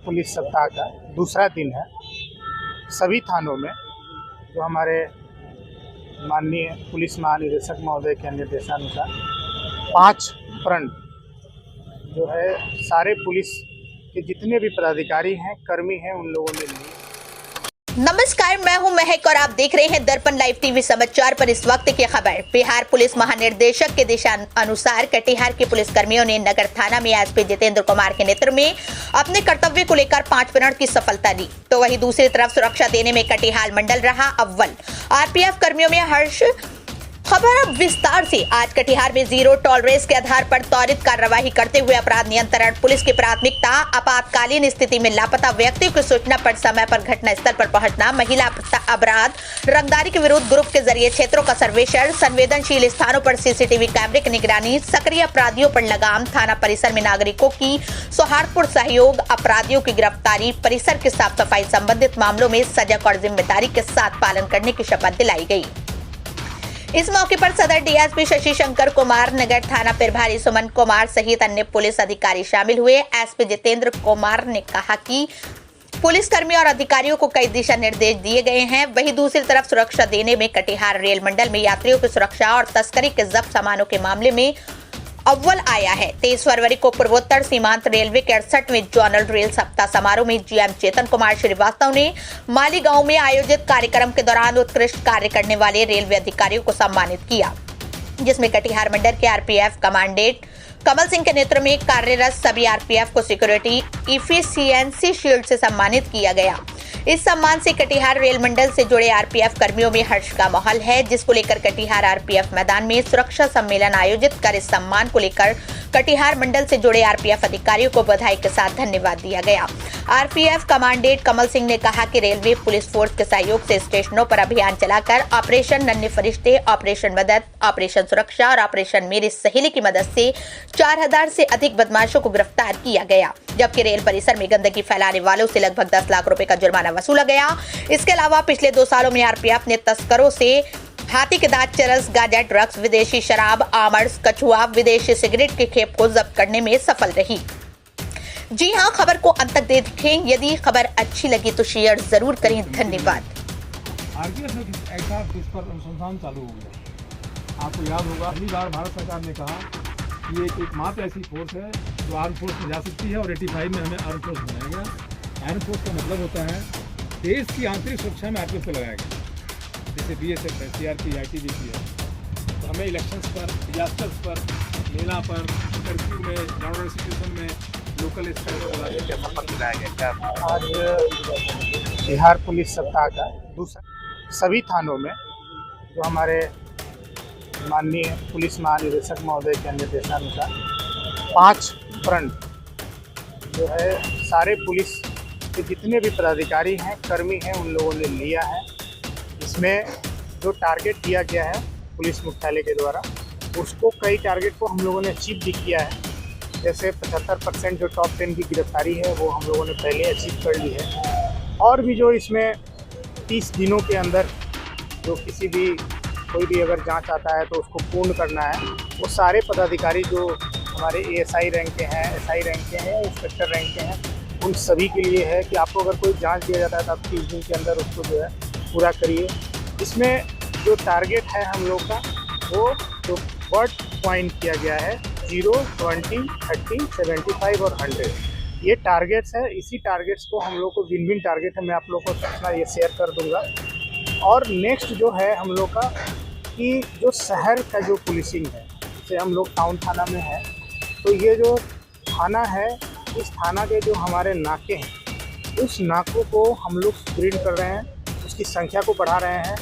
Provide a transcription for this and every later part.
Police सप्ताह का दूसरा दिन है। सभी थानों में जो हमारे माननीय पुलिस महानिदेशक महोदय के निर्देशानुसार 5 प्रण जो है सारे पुलिस के जितने भी पदाधिकारी हैं, कर्मी हैं, उन लोगों ने लिए। नमस्कार, मैं हूं महक और आप देख रहे हैं दर्पण लाइव टीवी समाचार पर इस वक्त की खबर। बिहार पुलिस महानिदेशक के दिशा अनुसार कटिहार के पुलिस कर्मियों ने नगर थाना में एसपी जितेंद्र कुमार के नेतृत्व में अपने कर्तव्य को लेकर 5 प्रण की सफलता ली। तो वहीं दूसरी तरफ सुरक्षा देने में कटिहार मंडल रहा अव्वल। आरपीएफ कर्मियों में हर्ष। खबर अब विस्तार से। आज कटिहार में जीरो टॉलरेंस के आधार पर त्वरित कार्रवाई करते हुए अपराध नियंत्रण पुलिस की प्राथमिकता आपातकालीन स्थिति में लापता व्यक्तियों की सूचना पर समय पर घटना स्थल पर पहुंचना, महिला अपराध, रंगदारी के विरुद्ध ग्रुप के जरिए क्षेत्रों का सर्वेक्षण, संवेदनशील स्थानों पर सीसीटीवी कैमरे की निगरानी, सक्रिय अपराधियों पर लगाम, थाना परिसर में नागरिकों की सौहार्दपूर्ण सहयोग, अपराधियों की गिरफ्तारी, परिसर की साफ सफाई संबंधित मामलों में सजग और जिम्मेदारी के साथ पालन करने की शपथ दिलाई गई। इस मौके पर सदर डीएसपी शशि शंकर कुमार, नगर थाना प्रभारी सुमन कुमार सहित अन्य पुलिस अधिकारी शामिल हुए। एसपी जितेंद्र कुमार ने कहा कि पुलिसकर्मी और अधिकारियों को कई दिशा निर्देश दिए गए हैं। वहीं दूसरी तरफ सुरक्षा देने में कटिहार रेल मंडल में यात्रियों की सुरक्षा और तस्करी के जब्त सामानों के मामले में अव्वल आया है। 23 फरवरी को पूर्वोत्तर सीमांत रेलवे के 68वें जोनल रेल सप्ताह समारोह में जीएम चेतन कुमार श्रीवास्तव ने मालीगांव में आयोजित कार्यक्रम के दौरान उत्कृष्ट कार्य करने वाले रेलवे अधिकारियों को सम्मानित किया, जिसमें कटिहार मंडल के आरपीएफ कमांडेंट कमल सिंह के नेतृत्व में कार्यरत सभी आरपीएफ को सिक्योरिटी इफिशियंसी शील्ड से सम्मानित किया गया। इस सम्मान से कटिहार रेल मंडल से जुड़े आरपीएफ कर्मियों में हर्ष का माहौल है, जिसको लेकर कटिहार आरपीएफ मैदान में सुरक्षा सम्मेलन आयोजित कर इस सम्मान को लेकर कटिहार मंडल से जुड़े आरपीएफ अधिकारियों को बधाई के साथ धन्यवाद दिया गया। आरपीएफ कमांडेंट कमल सिंह ने कहा कि रेलवे पुलिस फोर्स के सहयोग से स्टेशनों पर अभियान चलाकर ऑपरेशन नन्हे फरिश्ते, ऑपरेशन मदद, ऑपरेशन सुरक्षा और ऑपरेशन मेरी सहेली की मदद से 4000 से अधिक बदमाशों को गिरफ्तार किया गया, जबकि रेल परिसर में गंदगी फैलाने वालों से लगभग 10 लाख रुपए का जुर्माना वसूला गया। इसके अलावा पिछले 2 सालों में आरपीएफ ने तस्करों से हाथी के दांत, चरस, गांजा, ड्रग्स, विदेशी शराब, आमर्स, कछुआ, विदेशी सिगरेट की खेप को जब्त करने में सफल रही। जी हां, खबर को अंत तक देखें। यदि खबर अच्छी लगी तो शेयर जरूर करें। धन्यवाद। आरपीएफ में ऐसा इस पर अनुसंधान चालू हो गया। आपको याद होगा पहली बार भारत सरकार ने कहा कि ये एक मात्र ऐसी फोर्स है जो आर्म फोर्स में जा सकती है, और 85 में हमें आर्म फोर्स बनाया गया। आर्म फोर्स का मतलब होता है देश की आंतरिक सुरक्षा में आरपीएफ को लगाया गया, जैसे बीएसएफ है, सीआरपी, आईटीबीपी है। तो हमें इलेक्शंस पर, डिजास्टर्स पर, मेला पर, कर्फ्यू में, नॉर्मल सिचुएशन में लोकल शपथ दिलाया गया। आज बिहार पुलिस सप्ताह का दूसरा सभी थानों में जो हमारे माननीय पुलिस महानिदेशक महोदय के निर्देशानुसार 5 प्रण जो है सारे पुलिस के जितने भी पदाधिकारी हैं, कर्मी हैं, उन लोगों ने लिया है। इसमें जो टारगेट दिया गया है पुलिस मुख्यालय के द्वारा, उसको कई टारगेट को हम लोगों ने अचीव भी किया है। जैसे 75% जो टॉप 10 की गिरफ्तारी है वो हम लोगों ने पहले अचीव कर ली है। और भी जो इसमें 30 दिनों के अंदर जो कोई भी अगर जांच आता है तो उसको पूर्ण करना है, वो सारे पदाधिकारी जो हमारे एएसआई रैंक के हैं, एसआई रैंक के हैं, इंस्पेक्टर रैंक के हैं, उन सभी के लिए है कि आपको अगर कोई जांच दिया जाता है तो आप 30 दिन के अंदर उसको जो है पूरा करिए। इसमें जो टारगेट है हम लोग का, वो जो वर्ड पॉइंट किया गया है 0, 20, 30, 75 और 100, ये टारगेट्स है। इसी टारगेट्स को हम लोग को विन टारगेट है, मैं आप लोग को सूचना ये शेयर कर दूंगा। और नेक्स्ट जो है हम लोग का कि जो शहर का जो पुलिसिंग है, जैसे हम लोग टाउन थाना में है, तो ये जो थाना है, इस थाना के जो हमारे नाके हैं, उस नाकों को हम लोग स्क्रीन कर रहे हैं, उसकी संख्या को बढ़ा रहे हैं।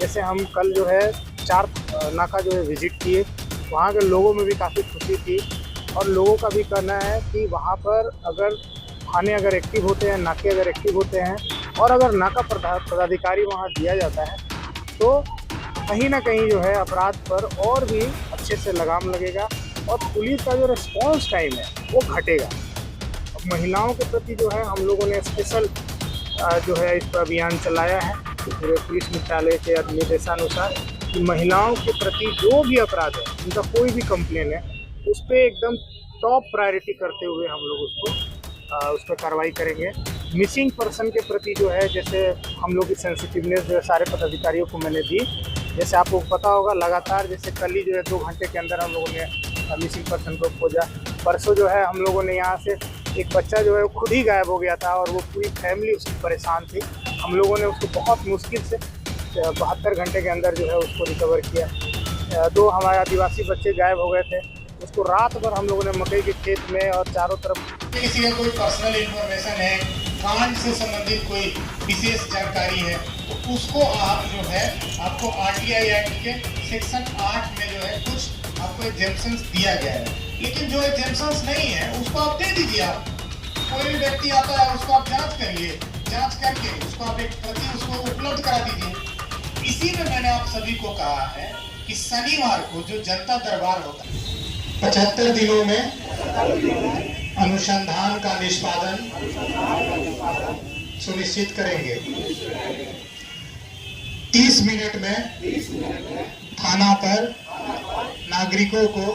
जैसे हम कल जो है 4 नाका जो है विज़िट किए, वहाँ के लोगों में भी काफ़ी खुशी थी। और लोगों का भी कहना है कि वहाँ पर अगर थाने अगर एक्टिव होते हैं, नाके अगर एक्टिव होते हैं, और अगर नाका पदाधिकारी वहाँ दिया जाता है, तो कहीं ना कहीं जो है अपराध पर और भी अच्छे से लगाम लगेगा और पुलिस का जो रिस्पॉन्स टाइम है वो घटेगा। अब महिलाओं के प्रति जो है हम लोगों ने स्पेशल जो है इस पर अभियान चलाया है पूरे पुलिस मुख्यालय के निर्देशानुसार कि महिलाओं के प्रति जो भी अपराध है, उनका कोई भी कंप्लेन है, उस पर एकदम टॉप प्रायोरिटी करते हुए हम लोग उसको उस पर कार्रवाई करेंगे। मिसिंग पर्सन के प्रति जो है, जैसे हम लोग की सेंसिटिवनेस जो है सारे पदाधिकारियों को मैंने दी। जैसे आपको पता होगा, लगातार जैसे कल ही जो है 2 घंटे के अंदर हम लोगों ने मिसिंग पर्सन को खोजा। परसों जो है हम लोगों ने यहाँ से एक बच्चा जो है वो खुद ही गायब हो गया था और वो पूरी फैमिली उसकी परेशान थी। हम लोगों ने उसको बहुत मुश्किल से 72 घंटे के अंदर जो है उसको रिकवर किया। 2 हमारे आदिवासी बच्चे गायब हो गए थे, उसको रात भर हम लोगों ने मकई के खेत में और चारों तरफ। किसी का कोई पर्सनल इंफॉर्मेशन है, कांड से संबंधित कोई विशेष जानकारी है, तो उसको आप जो है आपको आरटीआई एक्ट के सेक्शन 8 में जो है कुछ आपको एग्जेम्पशंस दिया गया है। लेकिन जो एग्जेम्पशंस नहीं है उसको आप दे दीजिए। आप कोई भी व्यक्ति आता है उसको आप जांच करिए, जांच करके उसको आप एक प्रति उसको उपलब्ध करा दीजिए। इसी में मैंने आप सभी को कहा है कि शनिवार को जो जनता दरबार होता है 75 दिनों में अनुसंधान का निष्पादन सुनिश्चित करेंगे। 30 मिनट में थाना पर नागरिकों को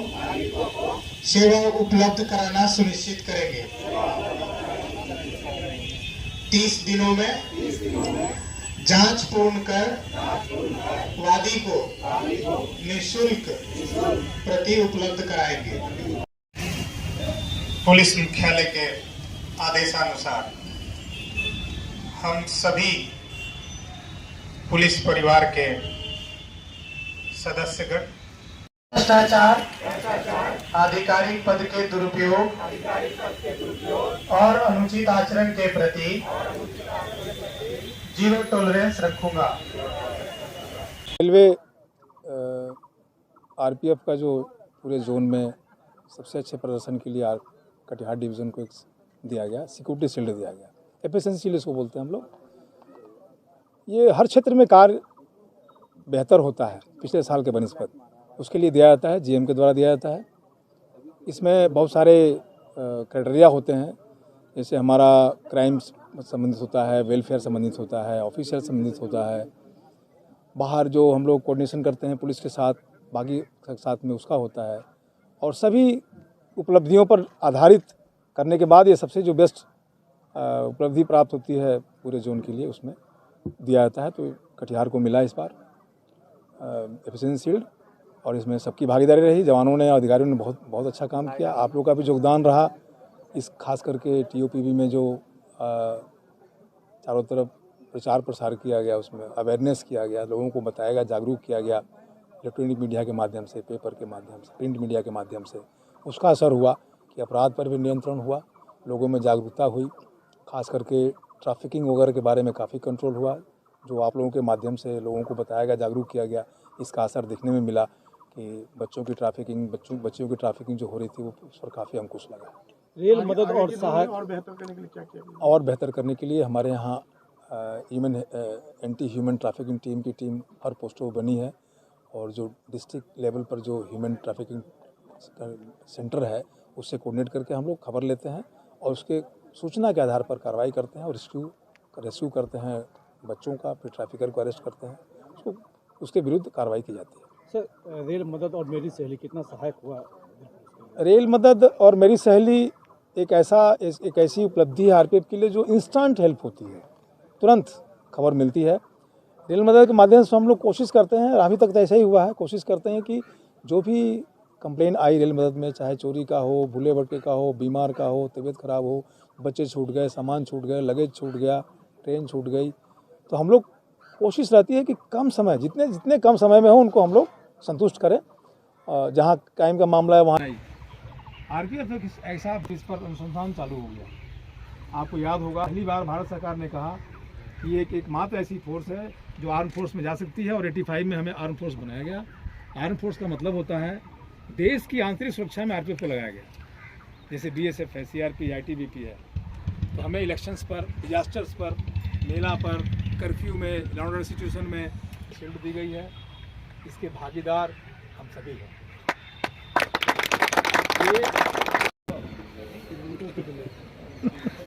सेवा उपलब्ध कराना सुनिश्चित करेंगे। 30 दिनों में जांच पूर्ण कर वादी को निःशुल्क प्रति उपलब्ध कराएंगे। पुलिस मुख्यालय के आदेशानुसार हम सभी पुलिस परिवार के सदस्यगण भ्रष्टाचार, आधिकारिक पद के दुरुपयोग और अनुचित आचरण के प्रति जीरो टॉलरेंस रखूंगा। रेलवे आरपीएफ का जो पूरे जोन में सबसे अच्छे प्रदर्शन के लिए कटिहार डिवीज़न को एक दिया गया, सिक्योरिटी शील्ड दिया गया, एफिशिएंसी शील्ड इसको बोलते हैं हम लोग। ये हर क्षेत्र में कार्य बेहतर होता है पिछले साल के बनिस्बत, उसके लिए दिया जाता है, जीएम के द्वारा दिया जाता है। इसमें बहुत सारे क्राइटेरिया होते हैं, जैसे हमारा क्राइम संबंधित होता है, वेलफेयर संबंधित होता है, ऑफिशियल संबंधित होता है, बाहर जो हम लोग कोऑर्डिनेशन करते हैं पुलिस के साथ, बाकी के साथ में उसका होता है, और सभी उपलब्धियों पर आधारित करने के बाद ये सबसे जो बेस्ट उपलब्धि प्राप्त होती है पूरे जोन के लिए, उसमें दिया जाता है। तो कटिहार को मिला इस बार एफिशिएंसी शील्ड, और इसमें सबकी भागीदारी रही। जवानों ने, अधिकारियों ने बहुत अच्छा काम किया। आप लोगों का भी योगदान रहा इस खास करके टीओपीबी में जो चारों तरफ प्रचार प्रसार किया गया, उसमें अवेयरनेस किया गया, लोगों को बताया गया, जागरूक किया गया, इलेक्ट्रॉनिक मीडिया के माध्यम से, पेपर के माध्यम से, प्रिंट मीडिया के माध्यम से। उसका असर हुआ कि अपराध पर भी नियंत्रण हुआ, लोगों में जागरूकता हुई, खास करके ट्रैफिकिंग वगैरह के बारे में काफ़ी कंट्रोल हुआ। जो आप लोगों के माध्यम से लोगों को बताया गया, जागरूक किया गया, इसका असर देखने में मिला कि बच्चों की ट्रैफिकिंग, बच्चियों की ट्रैफिकिंग जो हो रही थी वो उस पर काफ़ी अंकुश लगा। रेल मदद और सहायता और बेहतर करने के लिए क्या किया? और बेहतर करने के लिए हमारे यहाँ एंटी ह्यूमन ट्रैफिकिंग टीम की टीम हर पोस्टों पर बनी है, और जो डिस्ट्रिक्ट लेवल पर जो ह्यूमन ट्रैफिकिंग सेंटर है उससे कोऑर्डिनेट करके हम लोग खबर लेते हैं और उसके सूचना के आधार पर कार्रवाई करते हैं और रेस्क्यू करते हैं बच्चों का, फिर ट्रैफिकर को अरेस्ट करते हैं, उसके विरुद्ध कार्रवाई की जाती है। सर, रेल मदद और मेरी सहेली कितना सहायक हुआ? रेल मदद और मेरी सहेली एक ऐसी उपलब्धि है आरपीएफ के लिए जो इंस्टेंट हेल्प होती है, तुरंत खबर मिलती है। रेल मदद के माध्यम से हम लोग कोशिश करते हैं, अभी तक तो ऐसा ही हुआ है, कोशिश करते हैं कि जो भी कंप्लेन आई रेल मदद में, चाहे चोरी का हो, भूले भटके का हो, बीमार का हो, तबीयत खराब हो, बच्चे छूट गए, सामान छूट गए, लगेज छूट गया, ट्रेन छूट गई, तो हम लोग कोशिश रहती है कि कम समय, जितने कम समय में हो उनको हम लोग संतुष्ट करें। जहाँ क्राइम का मामला है वहाँ आरपीएफ एक ऐसा इस पर अनुसंधान चालू हो गया। आपको याद होगा पहली बार भारत सरकार ने कहा कि एक मात्र ऐसी फोर्स है जो आर्म फोर्स में जा सकती है, और 85 में हमें आर्म फोर्स बनाया गया। आर्म फोर्स का मतलब होता है देश की आंतरिक सुरक्षा में आरपीएफ को लगाया गया, जैसे बीएसएफ है, सीआरपी, आईटीबीपी है। तो हमें इलेक्शंस पर, डिजास्टर्स पर, मेला पर, कर्फ्यू में, लॉ एंड ऑर्डर सिचुएशन में शील्ड दी गई है। इसके भागीदार हम सभी हैं। ये